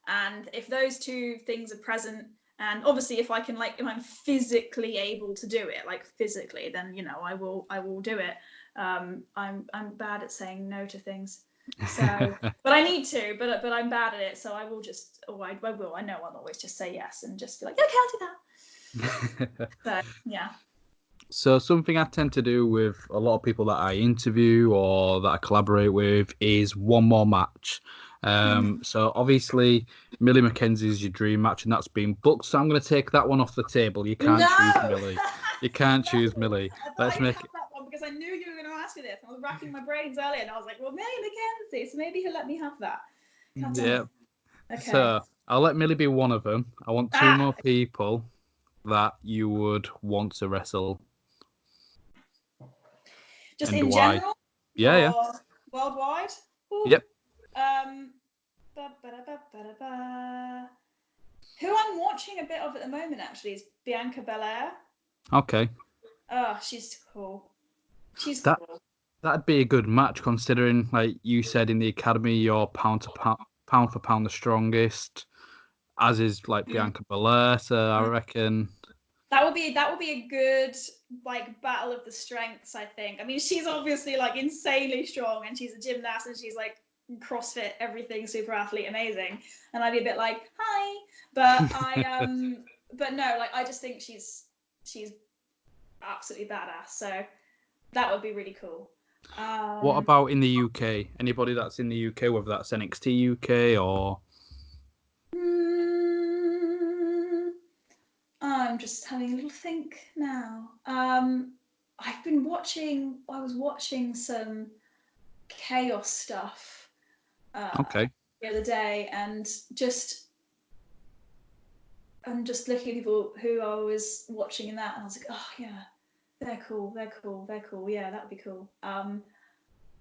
and if those two things are present, and obviously if I'm physically able to do it, like physically, then I will do it. I'm bad at saying no to things. So, but I need to, but I'm bad at it. So I will I know I'll always just say yes and just be like, okay, I'll do that. So, yeah. So something I tend to do with a lot of people that I interview or that I collaborate with is one more match. So obviously Millie McKenzie is your dream match, and that's been booked. So I'm going to take that one off the table. You can't choose Millie. You can't choose Millie. Let's make it that one, because I knew you were going to ask me this. I was racking my brains earlier, and I was like, well, Millie McKenzie, so maybe he'll let me have that. Yeah. Okay. So I'll let Millie be one of them. I want two more people that you would want to wrestle. Just in general? Yeah. Worldwide? Ooh. Yep. Who I'm watching a bit of at the moment, actually, is Bianca Belair. Okay. Oh, she's cool. Cool. That'd be a good match, considering, like you said, in the academy, you're pound for pound the strongest, as is like Bianca Belair. So I reckon that would be a good like battle of the strengths, I think. I mean, she's obviously like insanely strong, and she's a gymnast, and she's like CrossFit, everything, super athlete, amazing. And I'd be a bit like, hi, but but no, like I just think she's absolutely badass. So that would be really cool. What about in the UK? Anybody that's in the UK, whether that's NXT UK or? I'm just having a little think now. I was watching some chaos stuff Okay. the other day, and I'm just looking at people who I was watching in that, and I was like, oh yeah, they're cool. Yeah, that would be cool.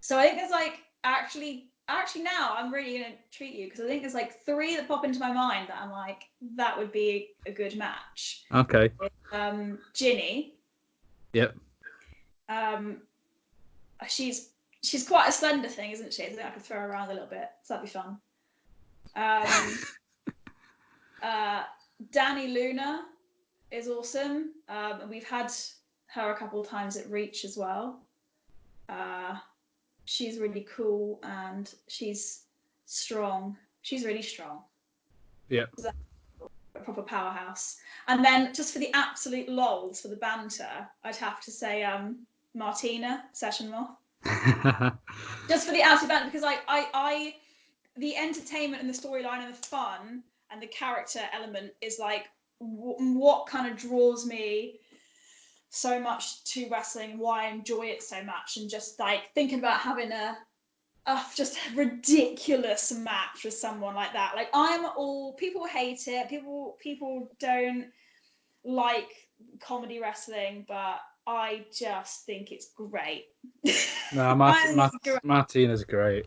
So I think there's like actually now I'm really gonna treat you, because I think there's like 3 that pop into my mind that I'm like, that would be a good match. Okay. Ginny. Yep. She's quite a slender thing, isn't she? I think I could throw her around a little bit, so that'd be fun. Danny Luna is awesome. And we've had her a couple of times at Reach as well. She's really cool, and she's strong. She's really strong. Yeah. A proper powerhouse. And then just for the absolute lols, for the banter, I'd have to say Martina Session Moth. Just for the absolute banter, because I the entertainment and the storyline and the fun and the character element is like what kind of draws me so much to wrestling, and why I enjoy it so much, and just like thinking about having a just ridiculous match with someone like that. Like, people hate it. People don't like comedy wrestling, but I just think it's great. No, Martina's great.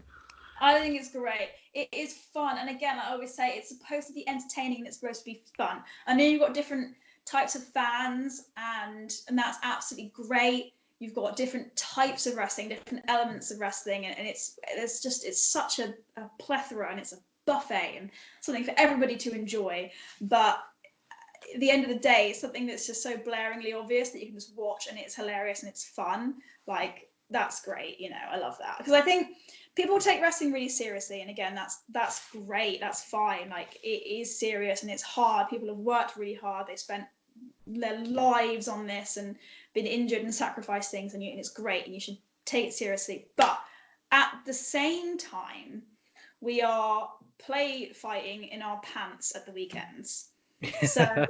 I think it's great. It is fun, and again, I always say it's supposed to be entertaining and it's supposed to be fun. I know you've got different types of fans, and that's absolutely great. You've got different types of wrestling, different elements of wrestling, and it's such a plethora, and it's a buffet and something for everybody to enjoy. But at the end of the day, it's something that's just so blaringly obvious that you can just watch, and it's hilarious and it's fun. Like, that's great, I love that, because I think people take wrestling really seriously, and again, that's great, that's fine. Like, it is serious and it's hard. People have worked really hard. They spent their lives on this and been injured and sacrificed things, and it's great, and you should take it seriously. But at the same time, we are play fighting in our pants at the weekends. So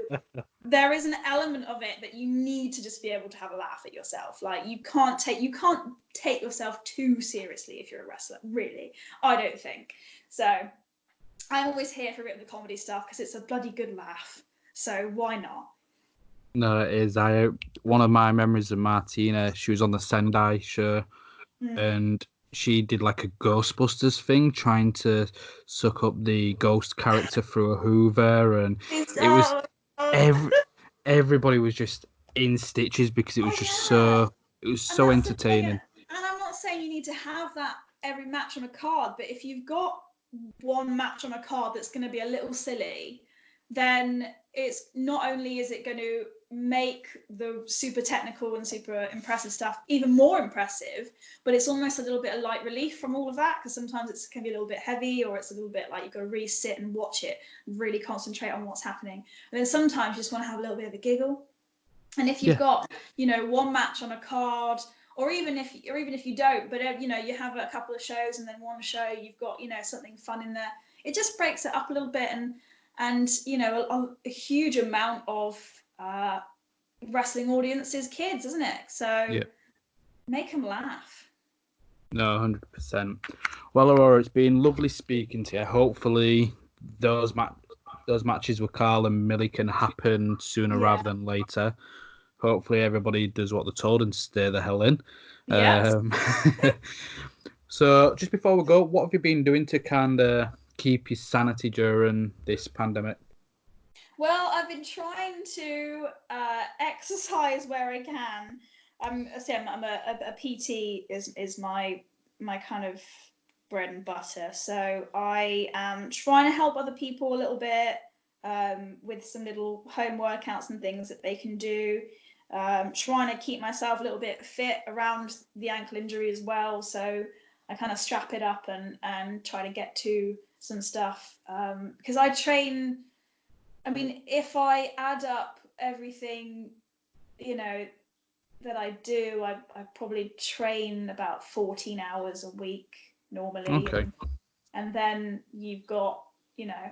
there is an element of it that you need to just be able to have a laugh at yourself. Like, you can't take yourself too seriously if you're a wrestler, really. I don't think. So I'm always here for a bit of the comedy stuff because it's a bloody good laugh. So why not? No, it is. One of my memories of Martina, she was on the Sendai show, and she did like a Ghostbusters thing, trying to suck up the ghost character through a Hoover, and it was everybody was just in stitches because it was so entertaining. And I'm not saying you need to have that every match on a card, but if you've got one match on a card that's going to be a little silly, then it's not only is it going to make the super technical and super impressive stuff even more impressive, but it's almost a little bit of light relief from all of that, because sometimes it can be a little bit heavy, or it's a little bit like you've got to really sit and watch it, really concentrate on what's happening. And then sometimes you just want to have a little bit of a giggle. And if you've got, one match on a card, or even if you don't, but you have a couple of shows and then one show you've got something fun in there, it just breaks it up a little bit. And a huge amount of wrestling audiences kids, isn't it? So make them laugh. No, 100%. Well, Aurora, it's been lovely speaking to you. Hopefully those matches with Karl and Millie can happen sooner rather than later. Hopefully everybody does what they're told and stay the hell in. Yes. So just before we go, what have you been doing to kind of keep your sanity during this pandemic? Well, I've been trying to exercise where I can. I'm a PT is my kind of bread and butter. So I am trying to help other people a little bit with some little home workouts and things that they can do. Trying to keep myself a little bit fit around the ankle injury as well. So I kind of strap it up and try to get to some stuff because I train. I mean, if I add up everything, that I do, I probably train about 14 hours a week normally. Okay. And then you've got,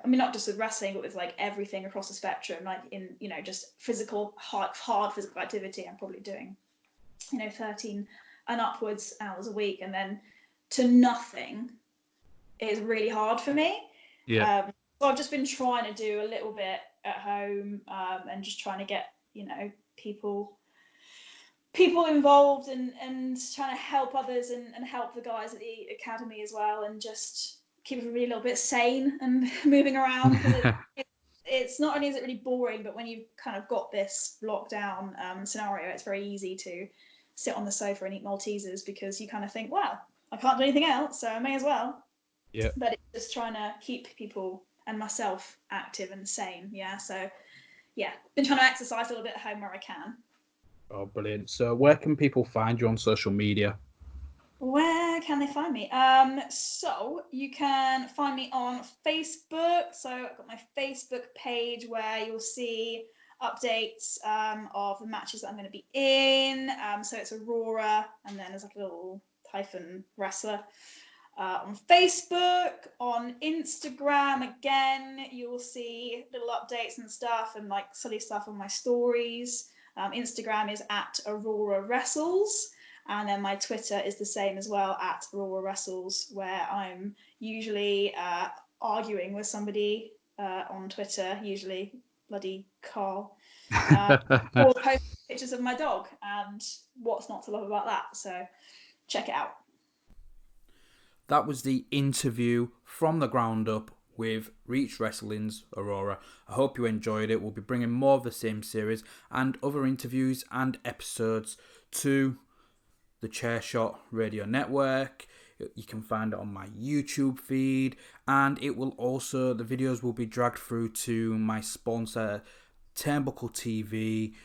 not just with wrestling, but with like everything across the spectrum, like in, just hard physical activity, I'm probably doing, 13 and upwards hours a week. And then to nothing is really hard for me. Yeah. So I've just been trying to do a little bit at home and just trying to get, people involved and trying to help others and help the guys at the academy as well, and just keep everybody a little bit sane and moving around. It's not only is it really boring, but when you've kind of got this lockdown scenario, it's very easy to sit on the sofa and eat Maltesers because you kind of think, well, I can't do anything else, so I may as well. Yeah. But it's just trying to keep people and myself active and sane. Yeah. So yeah, been trying to exercise a little bit at home where I can. Oh, brilliant. So where can people find you on social media? Where can they find me? So you can find me on Facebook. So I've got my Facebook page where you'll see updates of the matches that I'm going to be in. So it's Aurora, and then there's like a little hyphen wrestler. On Facebook, on Instagram, again, you'll see little updates and stuff and like silly stuff on my stories. Instagram is at Aurora Wrestles, and then my Twitter is the same as well, at Aurora Wrestles, where I'm usually arguing with somebody on Twitter, usually bloody Karl, or posting pictures of my dog, and what's not to love about that. So check it out. That was the interview from the ground up with Reach Wrestling's Aurora. I hope you enjoyed it. We'll be bringing more of the same series and other interviews and episodes to the Chairshot Radio Network. You can find it on my YouTube feed, and the videos will be dragged through to my sponsor, Turnbuckle TV.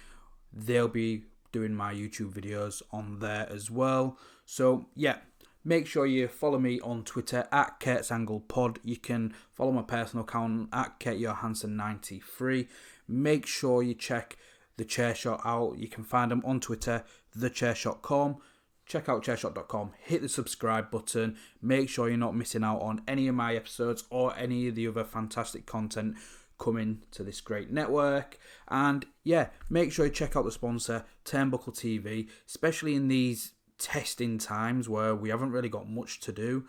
They'll be doing my YouTube videos on there as well. So yeah, Make sure you follow me on Twitter at KurtzAnglePod. You can follow my personal account at KurtJohansson93. Make sure you check the Chairshot out. You can find them on Twitter, thechairshot.com. Check out chairshot.com. Hit the subscribe button. Make sure you're not missing out on any of my episodes or any of the other fantastic content coming to this great network. And yeah, make sure you check out the sponsor, Turnbuckle TV, especially in these testing times where we haven't really got much to do.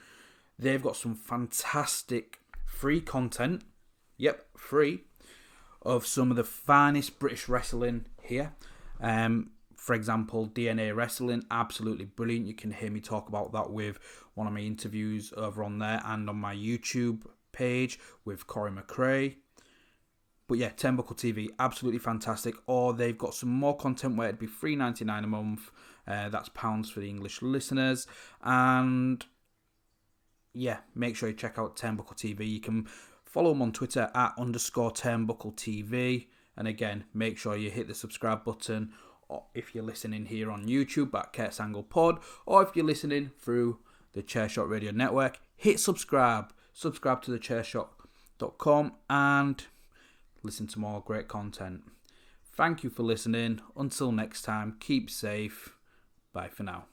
They've got some fantastic free content, free, of some of the finest British wrestling here. For example, DNA Wrestling, absolutely brilliant. You can hear me talk about that with one of my interviews over on there and on my YouTube page with Corey McRae. But yeah, Turnbuckle TV, absolutely fantastic. Or they've got some more content where it'd be $3.99 a month. That's pounds for the English listeners. And yeah, make sure you check out Turnbuckle TV. You can follow them on Twitter at _Turnbuckle TV. And again, make sure you hit the subscribe button. Or if you're listening here on YouTube at Kurt's Angle Pod, or if you're listening through the Chairshot Radio Network, hit subscribe. Subscribe to the Chairshot.com and listen to more great content. Thank you for listening. Until next time, keep safe. Bye for now.